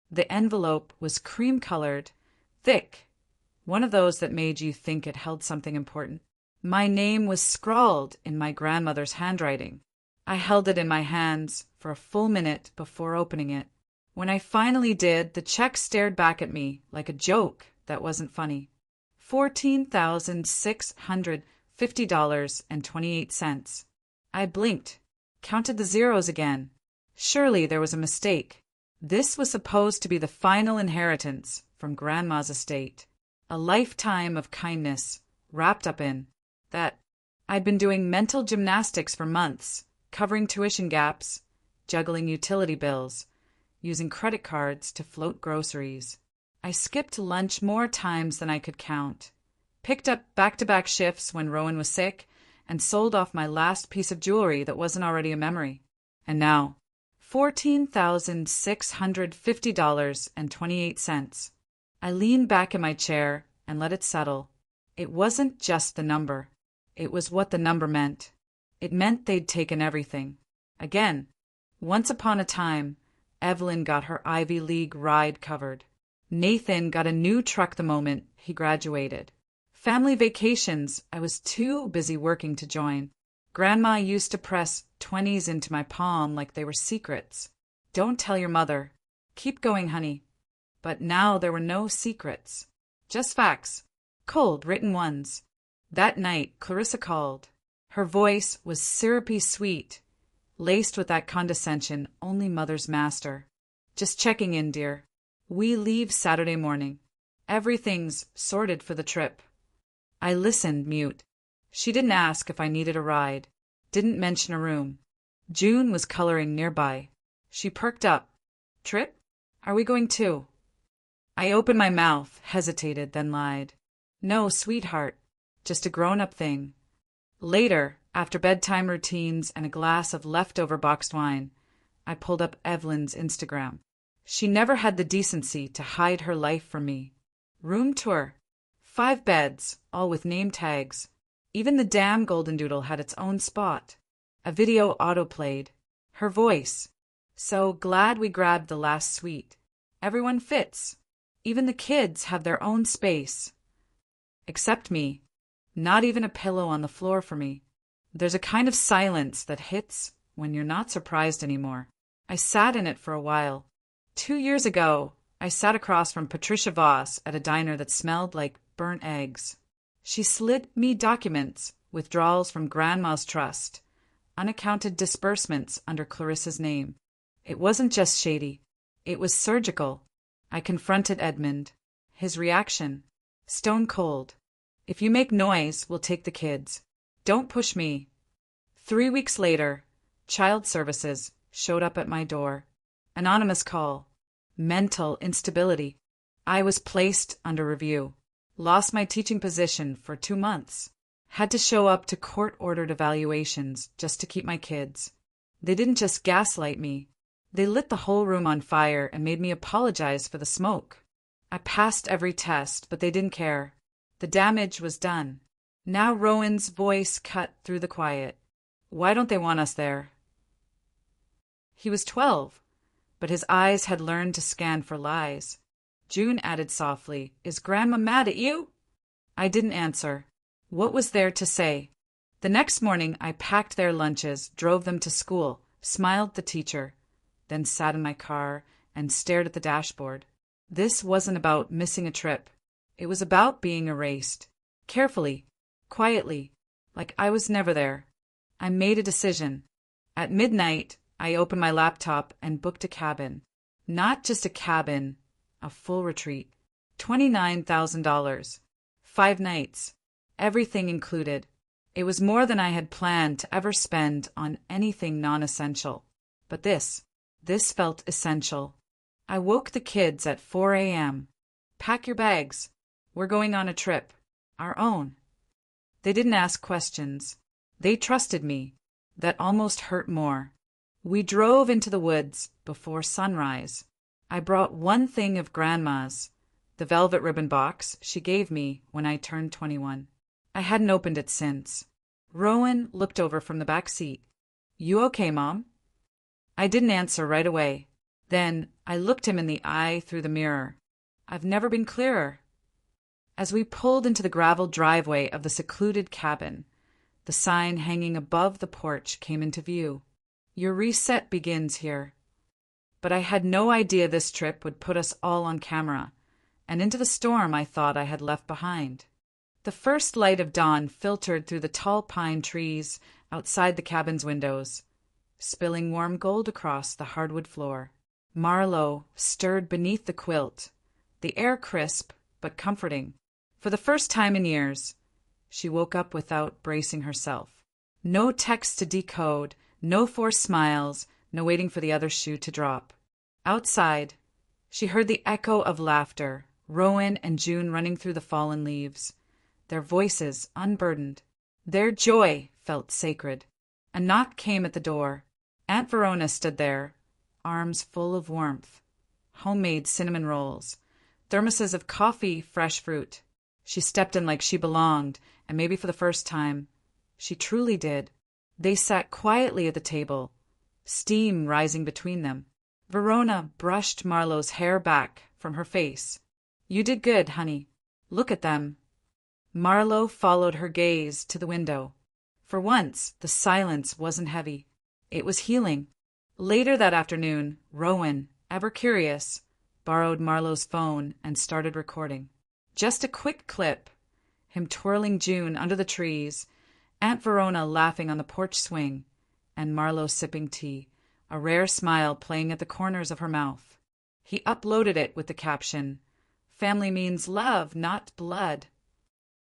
The envelope was cream-colored, thick, one of those that made you think it held something important. My name was scrawled in my grandmother's handwriting. I held it in my hands for a full minute before opening it. When I finally did, the check stared back at me like a joke that wasn't funny. $14,650.28. I blinked, counted the zeros again. Surely there was a mistake. This was supposed to be the final inheritance from Grandma's estate. A lifetime of kindness wrapped up in that. I'd been doing mental gymnastics for months, covering tuition gaps, juggling utility bills, using credit cards to float groceries. I skipped lunch more times than I could count, picked up back-to-back shifts when Rowan was sick, and sold off my last piece of jewelry that wasn't already a memory. And now, $14,650.28. I leaned back in my chair and let it settle. It wasn't just the number. It was what the number meant. It meant they'd taken everything. Again. Once upon a time, Evelyn got her Ivy League ride covered. Nathan got a new truck the moment he graduated. Family vacations, I was too busy working to join. Grandma used to press 20s into my palm like they were secrets. Don't tell your mother. Keep going, honey. But now there were no secrets. Just facts. Cold, written ones. That night, Clarissa called. Her voice was syrupy sweet, laced with that condescension only mothers master. Just checking in, dear. We leave Saturday morning. Everything's sorted for the trip. I listened, mute. She didn't ask if I needed a ride, didn't mention a room. June was coloring nearby. She perked up. Trip? Are we going too? I opened my mouth, hesitated, then lied. No, sweetheart. Just a grown-up thing. Later, after bedtime routines and a glass of leftover boxed wine, I pulled up Evelyn's Instagram. She never had the decency to hide her life from me. Room tour. 5 beds, all with name tags. Even the damn golden doodle had its own spot. A video auto-played. Her voice. So glad we grabbed the last suite. Everyone fits. Even the kids have their own space. Except me. Not even a pillow on the floor for me. There's a kind of silence that hits when you're not surprised anymore. I sat in it for a while. 2 years ago, I sat across from Patricia Voss at a diner that smelled like burnt eggs. She slid me documents, withdrawals from Grandma's trust, unaccounted disbursements under Clarissa's name. It wasn't just shady. It was surgical. I confronted Edmund. His reaction? Stone cold. If you make noise, we'll take the kids. Don't push me. 3 weeks later, Child Services showed up at my door. Anonymous call. Mental instability. I was placed under review. Lost my teaching position for 2 months. Had to show up to court-ordered evaluations just to keep my kids. They didn't just gaslight me. They lit the whole room on fire and made me apologize for the smoke. I passed every test, but they didn't care. The damage was done. Now Rowan's voice cut through the quiet. Why don't they want us there? He was 12, but his eyes had learned to scan for lies. June added softly, Is Grandma mad at you? I didn't answer. What was there to say? The next morning I packed their lunches, drove them to school, smiled at the teacher, then sat in my car and stared at the dashboard. This wasn't about missing a trip. It was about being erased. Carefully, quietly, like I was never there. I made a decision. At midnight, I opened my laptop and booked a cabin. Not just a cabin, a full retreat. $29,000. 5 nights. Everything included. It was more than I had planned to ever spend on anything non-essential. But this felt essential. I woke the kids at 4 a.m. Pack your bags. We're going on a trip. Our own. They didn't ask questions. They trusted me. That almost hurt more. We drove into the woods before sunrise. I brought one thing of Grandma's, the velvet ribbon box she gave me when I turned 21. I hadn't opened it since. Rowan looked over from the back seat. You okay, Mom? I didn't answer right away. Then I looked him in the eye through the mirror. I've never been clearer. As we pulled into the gravel driveway of the secluded cabin, the sign hanging above the porch came into view. Your reset begins here. But I had no idea this trip would put us all on camera, and into the storm I thought I had left behind. The first light of dawn filtered through the tall pine trees outside the cabin's windows, spilling warm gold across the hardwood floor. Marlowe stirred beneath the quilt, the air crisp but comforting. For the first time in years, she woke up without bracing herself. No text to decode, no forced smiles, no waiting for the other shoe to drop. Outside, she heard the echo of laughter, Rowan and June running through the fallen leaves, their voices unburdened. Their joy felt sacred. A knock came at the door. Aunt Verona stood there, arms full of warmth, homemade cinnamon rolls, thermoses of coffee, fresh fruit. She stepped in like she belonged, and maybe for the first time, she truly did. They sat quietly at the table, steam rising between them. Verona brushed Marlowe's hair back from her face. You did good, honey. Look at them. Marlowe followed her gaze to the window. For once, the silence wasn't heavy. It was healing. Later that afternoon, Rowan, ever curious, borrowed Marlowe's phone and started recording. Just a quick clip, him twirling June under the trees, Aunt Verona laughing on the porch swing, and Marlowe sipping tea, a rare smile playing at the corners of her mouth. He uploaded it with the caption, "Family means love, not blood."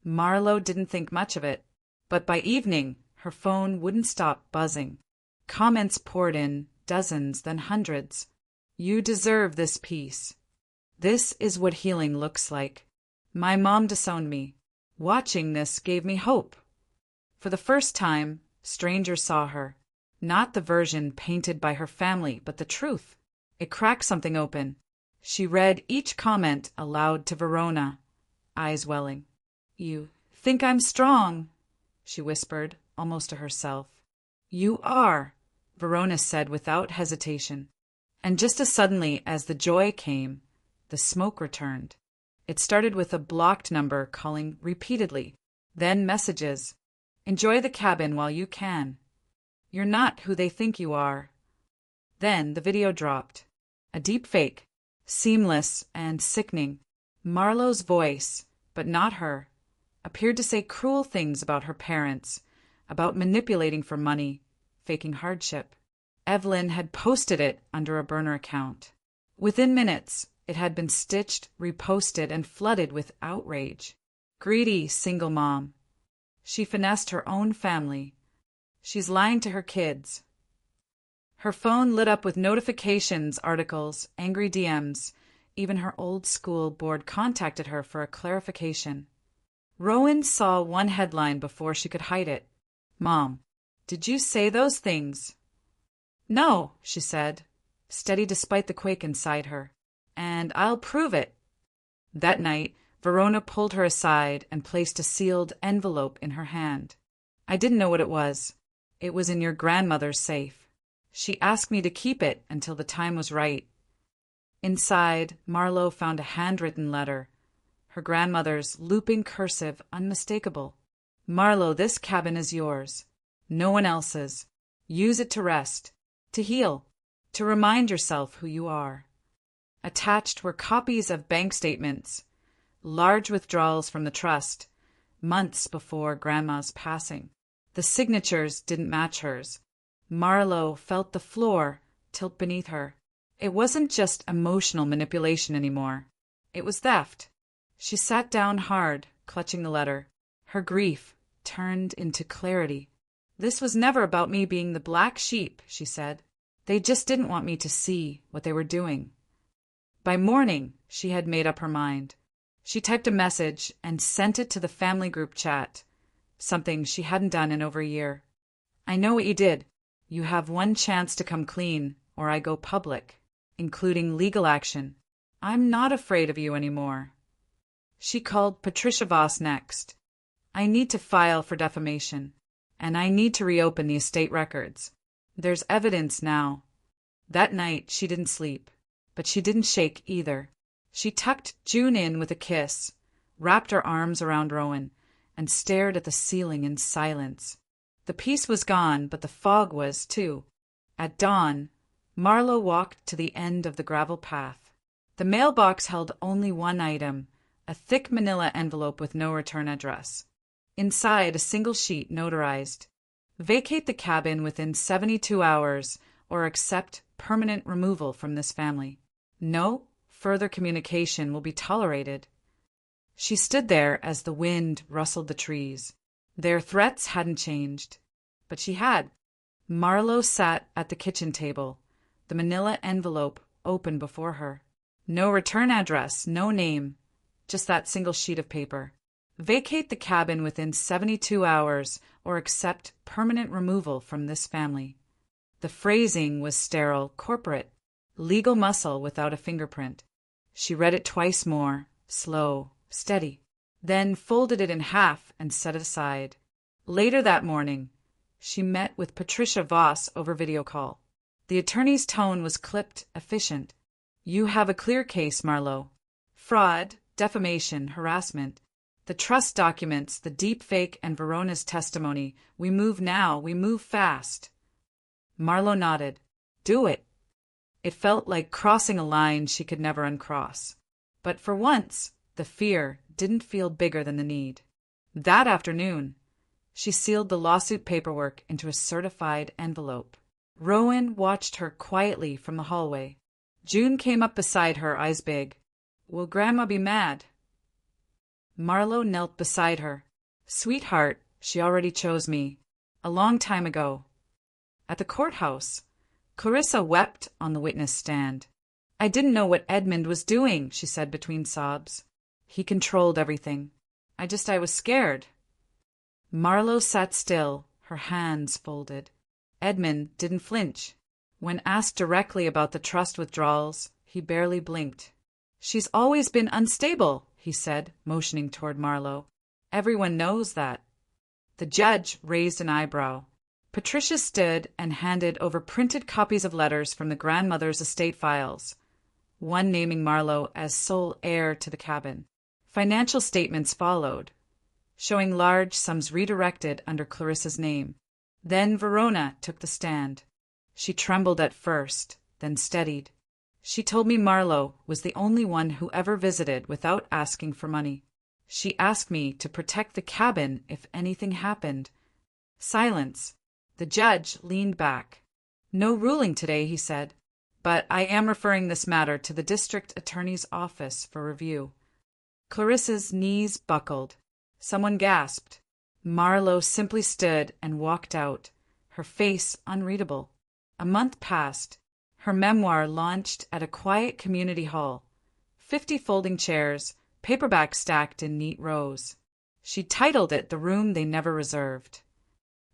Marlowe didn't think much of it, but by evening, her phone wouldn't stop buzzing. Comments poured in, dozens, then hundreds. You deserve this peace. This is what healing looks like. My mom disowned me. Watching this gave me hope. For the first time, strangers saw her. Not the version painted by her family, but the truth. It cracked something open. She read each comment aloud to Verona, eyes welling. You think I'm strong, she whispered, almost to herself. You are, Verona said without hesitation. And just as suddenly as the joy came, the smoke returned. It started with a blocked number calling repeatedly, then messages. Enjoy the cabin while you can. You're not who they think you are. Then the video dropped. A deep fake, seamless and sickening. Marlowe's voice, but not her, appeared to say cruel things about her parents, about manipulating for money, faking hardship. Evelyn had posted it under a burner account. Within minutes, it had been stitched, reposted, and flooded with outrage. Greedy single mom. She finessed her own family. She's lying to her kids. Her phone lit up with notifications, articles, angry DMs. Even her old school board contacted her for a clarification. Rowan saw one headline before she could hide it. Mom, did you say those things? No, she said, steady despite the quake inside her. And I'll prove it. That night, Verona pulled her aside and placed a sealed envelope in her hand. I didn't know what it was. It was in your grandmother's safe. She asked me to keep it until the time was right. Inside, Marlowe found a handwritten letter, her grandmother's looping cursive unmistakable. Marlowe, this cabin is yours. No one else's. Use it to rest, to heal, to remind yourself who you are. Attached were copies of bank statements, large withdrawals from the trust, months before Grandma's passing. The signatures didn't match hers. Marlowe felt the floor tilt beneath her. It wasn't just emotional manipulation anymore. It was theft. She sat down hard, clutching the letter. Her grief turned into clarity. This was never about me being the black sheep, she said. They just didn't want me to see what they were doing. By morning, she had made up her mind. She typed a message and sent it to the family group chat, something she hadn't done in over a year. I know what you did. You have one chance to come clean, or I go public, including legal action. I'm not afraid of you anymore. She called Patricia Voss next. I need to file for defamation, and I need to reopen the estate records. There's evidence now. That night she didn't sleep, but she didn't shake either. She tucked June in with a kiss, wrapped her arms around Rowan, and stared at the ceiling in silence. The peace was gone, but the fog was, too. At dawn, Marlowe walked to the end of the gravel path. The mailbox held only one item, a thick manila envelope with no return address. Inside, a single sheet notarized. Vacate the cabin within 72 hours or accept permanent removal from this family. No further communication will be tolerated. She stood there as the wind rustled the trees. Their threats hadn't changed, but she had. Marlowe sat at the kitchen table, the manila envelope open before her. No return address, no name, just that single sheet of paper. Vacate the cabin within 72 hours or accept permanent removal from this family. The phrasing was sterile, corporate, legal muscle without a fingerprint. She read it twice more, slow, steady, then folded it in half and set it aside. Later that morning, she met with Patricia Voss over video call. The attorney's tone was clipped, efficient. You have a clear case, Marlowe. Fraud, defamation, harassment. The trust documents, the deep fake, and Verona's testimony. We move now, we move fast. Marlowe nodded. Do it. It felt like crossing a line she could never uncross. But for once, the fear didn't feel bigger than the need. That afternoon, she sealed the lawsuit paperwork into a certified envelope. Rowan watched her quietly from the hallway. June came up beside her, eyes big. Will Grandma be mad? Marlowe knelt beside her. Sweetheart, she already chose me. A long time ago. At the courthouse, Clarissa wept on the witness stand. I didn't know what Edmund was doing, she said between sobs. He controlled everything. I was scared. Marlowe sat still, her hands folded. Edmund didn't flinch. When asked directly about the trust withdrawals, he barely blinked. She's always been unstable, he said, motioning toward Marlowe. Everyone knows that. The judge raised an eyebrow. Patricia stood and handed over printed copies of letters from the grandmother's estate files, one naming Marlowe as sole heir to the cabin. Financial statements followed, showing large sums redirected under Clarissa's name. Then Verona took the stand. She trembled at first, then steadied. She told me Marlowe was the only one who ever visited without asking for money. She asked me to protect the cabin if anything happened. Silence. The judge leaned back. No ruling today, he said, but I am referring this matter to the district attorney's office for review. Clarissa's knees buckled. Someone gasped. Marlowe simply stood and walked out, her face unreadable. A month passed. Her memoir launched at a quiet community hall. 50 folding chairs, paperback stacked in neat rows. She titled it The Room They Never Reserved.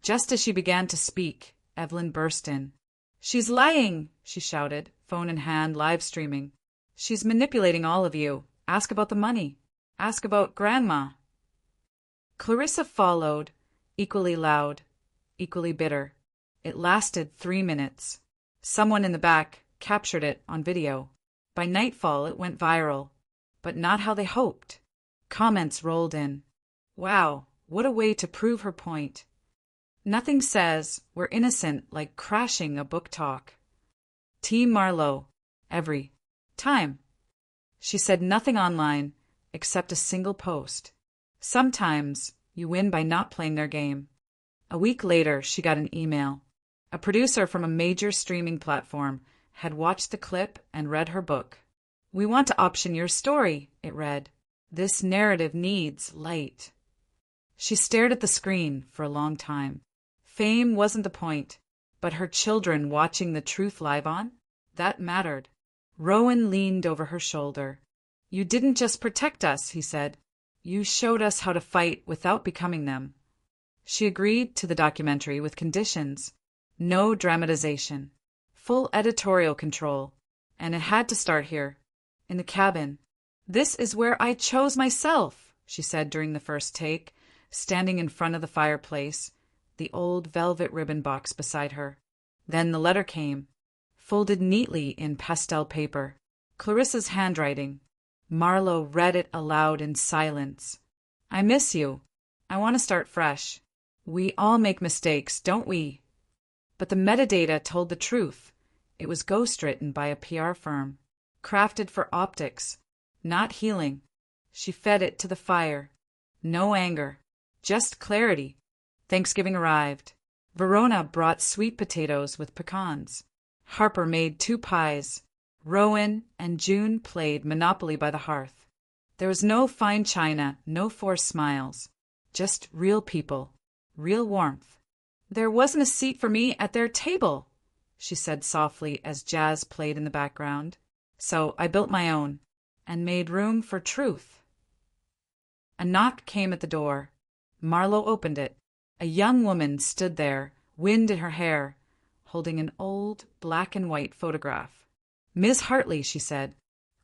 Just as she began to speak, Evelyn burst in. She's lying, she shouted, phone in hand, live streaming. She's manipulating all of you. Ask about the money. Ask about Grandma. Clarissa followed, equally loud, equally bitter. It lasted 3 minutes. Someone in the back captured it on video. By nightfall, it went viral, but not how they hoped. Comments rolled in. Wow, what a way to prove her point. Nothing says we're innocent like crashing a book talk. Team Marlowe, every time. She said nothing online except a single post. Sometimes you win by not playing their game. A week later, she got an email. A producer from a major streaming platform had watched the clip and read her book. We want to option your story, it read. This narrative needs light. She stared at the screen for a long time. Fame wasn't the point, but her children watching the truth live on? That mattered. Rowan leaned over her shoulder. You didn't just protect us, he said. You showed us how to fight without becoming them. She agreed to the documentary with conditions. No dramatization. Full editorial control. And it had to start here, in the cabin. This is where I chose myself, she said during the first take, standing in front of the fireplace, the old velvet ribbon box beside her. Then the letter came. folded neatly in pastel paper. Clarissa's handwriting. Marlowe read it aloud in silence. I miss you. I want to start fresh. We all make mistakes, don't we? But the metadata told the truth. It was ghostwritten by a PR firm, crafted for optics, not healing. She fed it to the fire. No anger, just clarity. Thanksgiving arrived. Verona brought sweet potatoes with pecans. Harper made 2 pies. Rowan and June played Monopoly by the hearth. There was no fine china, no forced smiles. Just real people, real warmth. There wasn't a seat for me at their table, she said softly as jazz played in the background. So I built my own, and made room for truth. A knock came at the door. Marlowe opened it. A young woman stood there, wind in her hair, holding an old black-and-white photograph. Miss Hartley, she said,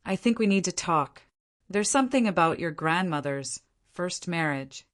I think we need to talk. There's something about your grandmother's first marriage.